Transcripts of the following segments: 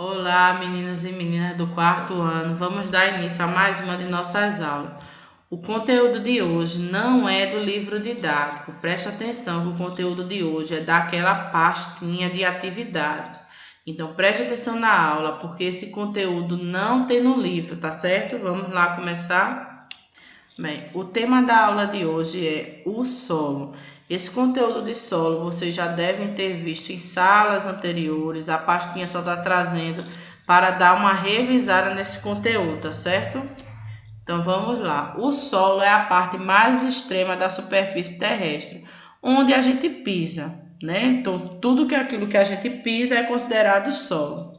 Olá, meninos e meninas do quarto ano. Vamos dar início a mais uma de nossas aulas. O conteúdo de hoje não é do livro didático. Preste atenção que o conteúdo de hoje é daquela pastinha de atividades. Então, preste atenção na aula, porque esse conteúdo não tem no livro, tá certo? Vamos lá começar? Bem, o tema da aula de hoje é o solo. Esse conteúdo de solo vocês já devem ter visto em salas anteriores. A pastinha só está trazendo para dar uma revisada nesse conteúdo, tá certo? Então vamos lá. O solo é a parte mais extrema da superfície terrestre, onde a gente pisa, né? Então tudo que aquilo que a gente pisa é considerado solo.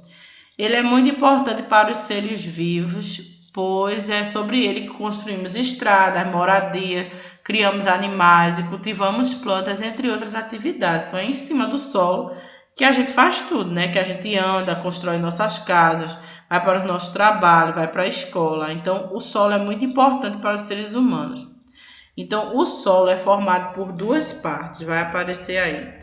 Ele é muito importante para os seres vivos, pois é sobre ele que construímos estradas, moradia, criamos animais e cultivamos plantas, entre outras atividades. Então é em cima do solo que a gente faz tudo, né? Que a gente anda, constrói nossas casas, vai para o nosso trabalho, vai para a escola. Então o solo é muito importante para os seres humanos. Então o solo é formado por duas partes, vai aparecer aí.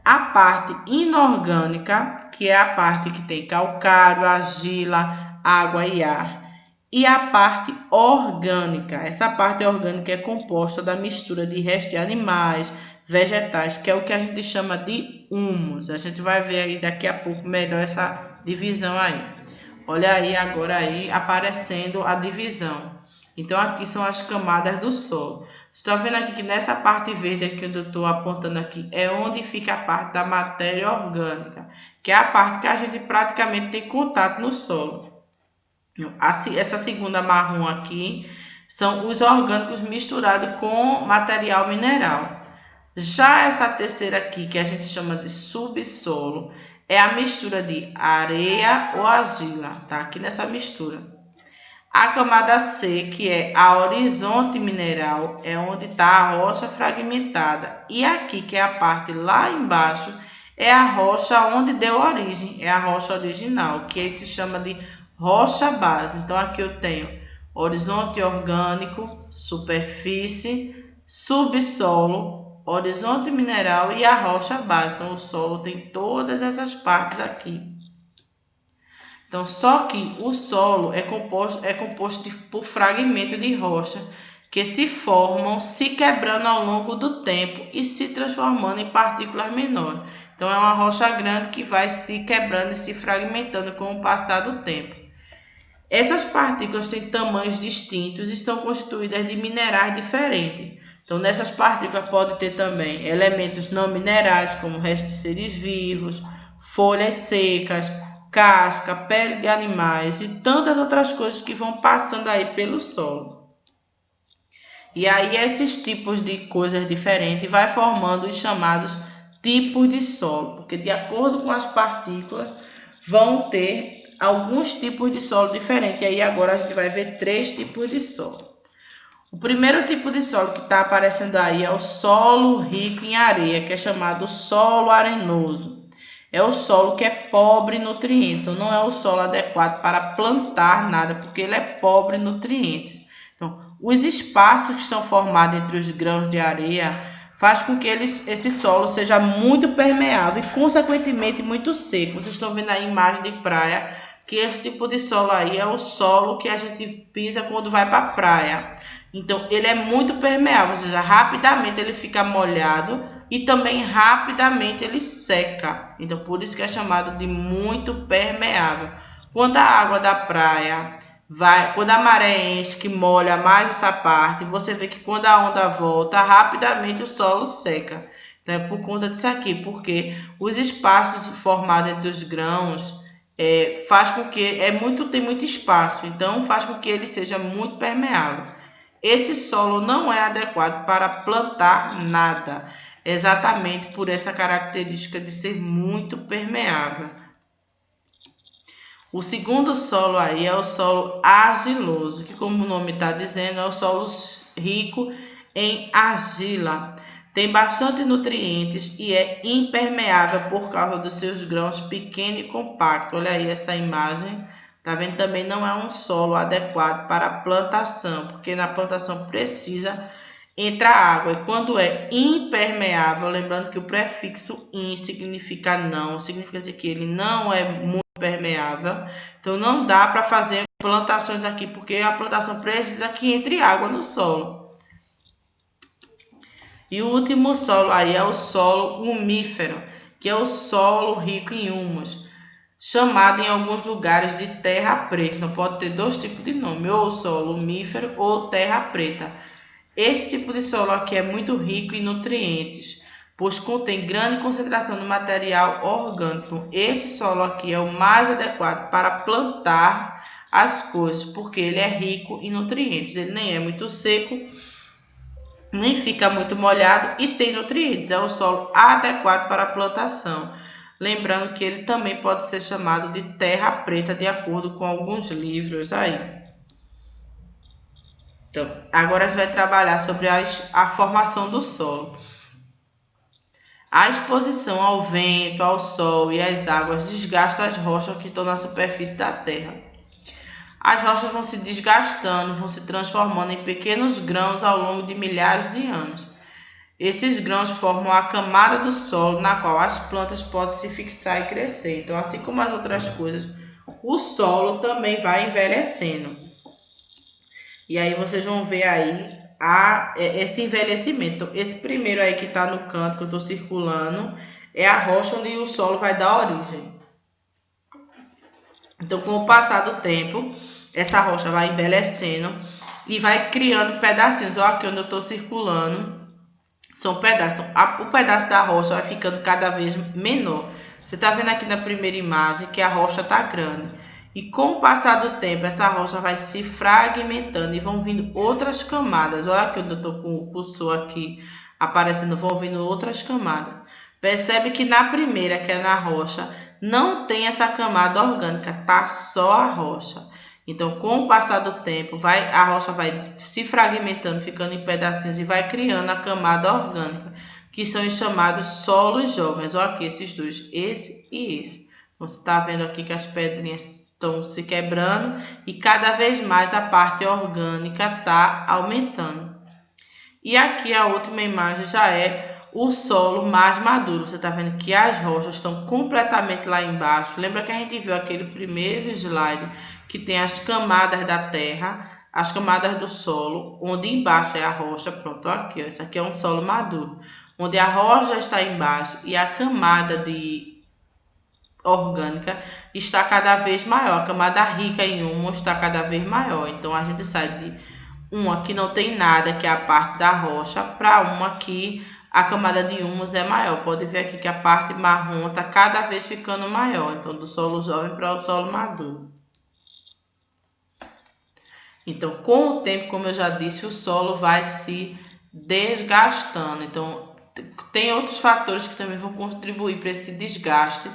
A parte inorgânica, que é a parte que tem calcário, argila, água e ar. E a parte orgânica. Essa parte orgânica é composta da mistura de restos de animais, vegetais, que é o que a gente chama de humus. A gente vai ver aí daqui a pouco melhor essa divisão aí. Olha aí agora aí aparecendo a divisão. Então aqui são as camadas do solo. Estão vendo aqui que nessa parte verde aqui onde eu estou apontando aqui é onde fica a parte da matéria orgânica, que é a parte que a gente praticamente tem contato no solo. Essa segunda marrom aqui são os orgânicos misturados com material mineral. Já essa terceira aqui, que a gente chama de subsolo, é a mistura de areia ou argila, tá? Aqui nessa mistura. A camada C, que é a horizonte mineral, é onde está a rocha fragmentada. E aqui, que é a parte lá embaixo, é a rocha onde deu origem, é a rocha original, que se chama de rocha base. Então, aqui eu tenho horizonte orgânico, superfície, subsolo, horizonte mineral e a rocha base. Então, o solo tem todas essas partes aqui. Então, só que o solo é composto por fragmentos de rocha que se formam, se quebrando ao longo do tempo e se transformando em partículas menores. Então, é uma rocha grande que vai se quebrando e se fragmentando com o passar do tempo. Essas partículas têm tamanhos distintos e estão constituídas de minerais diferentes. Então, nessas partículas pode ter também elementos não minerais, como restos de seres vivos, folhas secas, casca, pele de animais e tantas outras coisas que vão passando aí pelo solo. E aí esses tipos de coisas diferentes vai formando os chamados tipos de solo, porque de acordo com as partículas vão ter alguns tipos de solo diferentes. E aí agora a gente vai ver 3 tipos de solo. O primeiro tipo de solo que está aparecendo aí é o solo rico em areia, que é chamado solo arenoso. É o solo que é pobre em nutrientes, não é o solo adequado para plantar nada, porque ele é pobre em nutrientes. Então, os espaços que são formados entre os grãos de areia faz com que esse solo seja muito permeável e, consequentemente, muito seco. Vocês estão vendo a imagem de praia, que esse tipo de solo aí é o solo que a gente pisa quando vai para a praia. Então, ele é muito permeável, ou seja, rapidamente ele fica molhado e também rapidamente ele seca. Então, por isso que é chamado de muito permeável. Quando a água da praia quando a maré enche, que molha mais essa parte, você vê que quando a onda volta, rapidamente o solo seca. Então, é por conta disso aqui, porque os espaços formados entre os grãos faz com que tem muito espaço, então faz com que ele seja muito permeável. Esse solo não é adequado para plantar nada, exatamente por essa característica de ser muito permeável. O segundo solo aí é o solo argiloso, que como o nome está dizendo, é o solo rico em argila. Tem bastante nutrientes e é impermeável por causa dos seus grãos pequenos e compactos. Olha aí essa imagem. Tá vendo? Também não é um solo adequado para a plantação, porque na plantação precisa entra água. E quando é impermeável, lembrando que o prefixo in significa não, significa dizer que ele não é muito permeável. Então não dá para fazer plantações aqui, porque a plantação precisa que entre água no solo. E o último solo aí é o solo umífero, que é o solo rico em humus, chamado em alguns lugares de terra preta. Então pode ter dois tipos de nome, ou solo umífero ou terra preta. Esse tipo de solo aqui é muito rico em nutrientes, pois contém grande concentração de material orgânico. Esse solo aqui é o mais adequado para plantar as coisas, porque ele é rico em nutrientes. Ele nem é muito seco, nem fica muito molhado e tem nutrientes. É o solo adequado para a plantação. Lembrando que ele também pode ser chamado de terra preta, de acordo com alguns livros aí. Então, agora a gente vai trabalhar sobre a formação do solo. A exposição ao vento, ao sol e às águas desgasta as rochas que estão na superfície da terra. As rochas vão se desgastando, vão se transformando em pequenos grãos ao longo de milhares de anos. Esses grãos formam a camada do solo na qual as plantas podem se fixar e crescer. Então, assim como as outras coisas, o solo também vai envelhecendo. E aí vocês vão ver aí esse envelhecimento. Então, esse primeiro aí que está no canto que eu estou circulando é a rocha onde o solo vai dar origem. Então, com o passar do tempo, essa rocha vai envelhecendo e vai criando pedacinhos. Olha aqui onde eu estou circulando, são pedaços. Então, o pedaço da rocha vai ficando cada vez menor. Você está vendo aqui na primeira imagem que a rocha está grande. E com o passar do tempo, essa rocha vai se fragmentando e vão vindo outras camadas. Olha aqui onde eu estou com o cursor aqui aparecendo, vão vindo outras camadas. Percebe que na primeira, que é na rocha, não tem essa camada orgânica, tá só a rocha. Então, com o passar do tempo, a rocha vai se fragmentando, ficando em pedacinhos e vai criando a camada orgânica, que são os chamados solos jovens. Olha aqui esses dois, esse e esse. Você está vendo aqui que as pedrinhas estão se quebrando e cada vez mais a parte orgânica está aumentando. E aqui a última imagem já é o solo mais maduro. Você está vendo que as rochas estão completamente lá embaixo. Lembra que a gente viu aquele primeiro slide que tem as camadas da terra, as camadas do solo, onde embaixo é a rocha. Pronto, aqui, ó, isso aqui é um solo maduro, onde a rocha está embaixo e a camada orgânica está cada vez maior, a camada rica em humus está cada vez maior. Então a gente sai de uma que não tem nada, que é a parte da rocha, para uma que a camada de humus é maior. Pode ver aqui que a parte marrom está cada vez ficando maior. Então, do solo jovem para o solo maduro. Então, com o tempo, como eu já disse, o solo vai se desgastando. Então, tem outros fatores que também vão contribuir para esse desgaste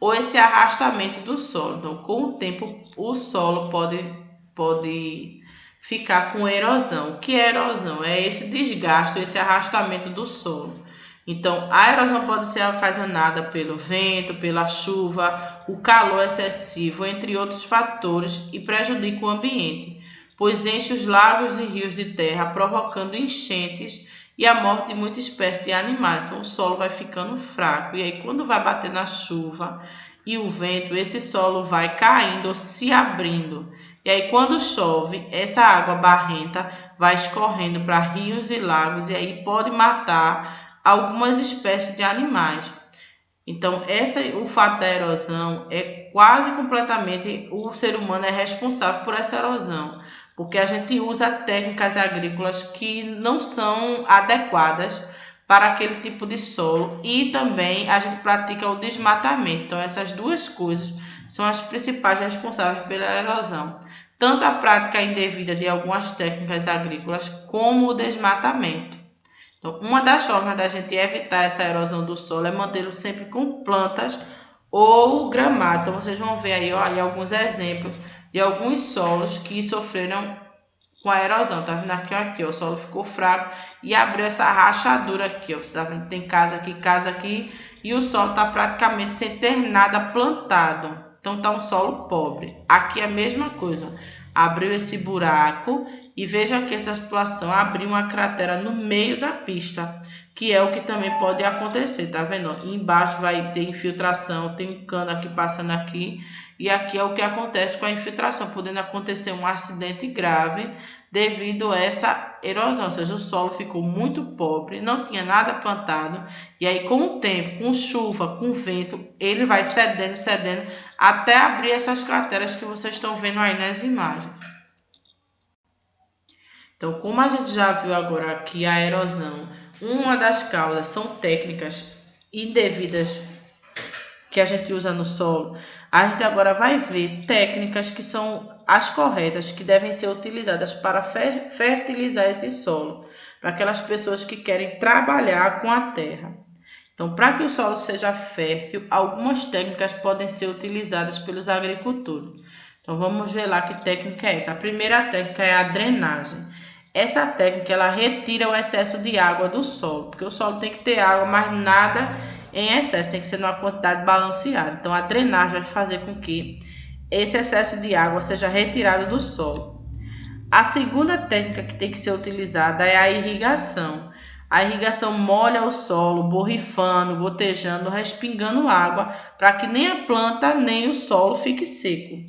ou esse arrastamento do solo. Então, com o tempo, o solo pode ficar com erosão. O que é erosão? É esse desgaste, esse arrastamento do solo. Então, a erosão pode ser ocasionada pelo vento, pela chuva, o calor excessivo, entre outros fatores, e prejudica o ambiente, pois enche os lagos e rios de terra, provocando enchentes e a morte de muitas espécies de animais. Então, o solo vai ficando fraco. E aí, quando vai bater na chuva e o vento, esse solo vai caindo ou se abrindo. E aí, quando chove, essa água barrenta vai escorrendo para rios e lagos e aí pode matar algumas espécies de animais. Então, o fato da erosão é quase completamente o ser humano é responsável por essa erosão, porque a gente usa técnicas agrícolas que não são adequadas para aquele tipo de solo e também a gente pratica o desmatamento. Então, essas duas coisas são as principais responsáveis pela erosão. Tanto a prática indevida de algumas técnicas agrícolas como o desmatamento. Então, uma das formas da gente evitar essa erosão do solo é mantê-lo sempre com plantas ou gramado. Então, vocês vão ver aí, olha, alguns exemplos de alguns solos que sofreram com a erosão. Tá vendo aqui, ó, o solo ficou fraco e abriu essa rachadura aqui, ó. Você tá vendo que tem casa aqui e o solo está praticamente sem ter nada plantado. Então, está um solo pobre. Aqui é a mesma coisa. abriu esse buraco e veja que essa situação abriu uma cratera no meio da pista, que é o que também pode acontecer, tá vendo? Embaixo vai ter infiltração, tem um cano aqui passando aqui, e aqui é o que acontece com a infiltração, podendo acontecer um acidente grave devido a essa erosão, ou seja, o solo ficou muito pobre, não tinha nada plantado, e aí com o tempo, com chuva, com vento, ele vai cedendo, até abrir essas crateras que vocês estão vendo aí nas imagens. Então, como a gente já viu agora aqui a erosão, uma das causas são técnicas indevidas que a gente usa no solo, a gente agora vai ver técnicas que são as corretas, que devem ser utilizadas para fertilizar esse solo, para aquelas pessoas que querem trabalhar com a terra. Então, para que o solo seja fértil, algumas técnicas podem ser utilizadas pelos agricultores. Então, vamos ver lá que técnica é essa. A primeira técnica é a drenagem. Essa técnica ela retira o excesso de água do solo, porque o solo tem que ter água, mas nada em excesso, tem que ser numa quantidade balanceada. Então, a drenagem vai fazer com que esse excesso de água seja retirado do solo. A segunda técnica que tem que ser utilizada é a irrigação. A irrigação molha o solo, borrifando, gotejando, respingando água, para que nem a planta nem o solo fique seco.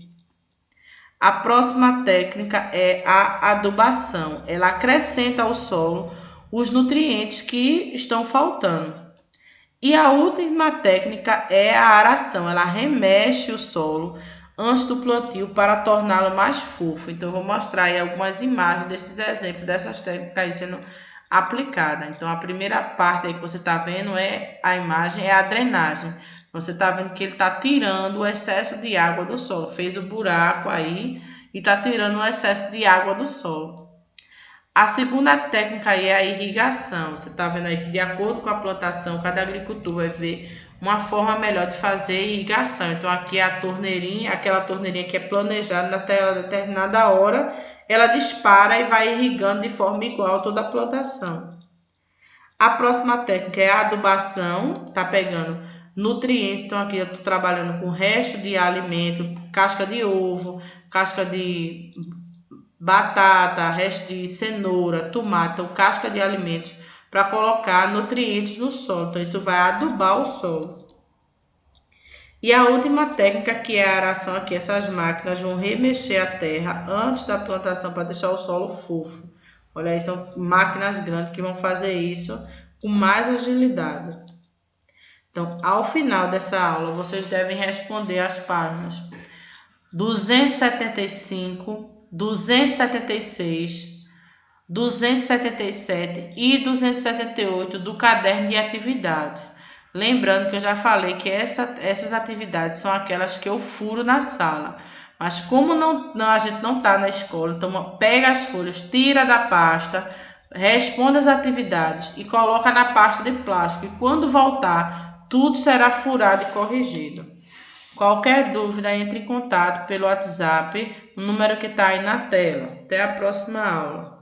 A próxima técnica é a adubação. Ela acrescenta ao solo os nutrientes que estão faltando. E a última técnica é a aração. Ela remexe o solo antes do plantio para torná-lo mais fofo. Então, eu vou mostrar aí algumas imagens desses exemplos dessas técnicas aí sendo aplicadas. Então, a primeira parte aí que você está vendo é a imagem, é a drenagem. Você está vendo que ele está tirando o excesso de água do solo. Fez o buraco aí e está tirando o excesso de água do solo. A segunda técnica aí é a irrigação. Você está vendo aí que de acordo com a plantação, cada agricultor vai ver uma forma melhor de fazer irrigação. Então, aqui é a torneirinha, aquela torneirinha que é planejada até determinada hora, ela dispara e vai irrigando de forma igual toda a plantação. A próxima técnica é a adubação. Está pegando nutrientes, então aqui eu estou trabalhando com resto de alimento, casca de ovo, casca de batata, resto de cenoura, tomate, então casca de alimentos, para colocar nutrientes no solo. Então isso vai adubar o solo. E a última técnica, que é a aração, aqui essas máquinas vão remexer a terra antes da plantação para deixar o solo fofo. Olha aí, são máquinas grandes que vão fazer isso com mais agilidade. Então, ao final dessa aula, vocês devem responder as páginas 275, 276, 277 e 278 do caderno de atividades. Lembrando que eu já falei que essas atividades são aquelas que eu furo na sala. Mas como a gente não está na escola, então pega as folhas, tira da pasta, responda as atividades e coloca na pasta de plástico. E quando voltar, tudo será furado e corrigido. Qualquer dúvida, entre em contato pelo WhatsApp, o número que está aí na tela. Até a próxima aula.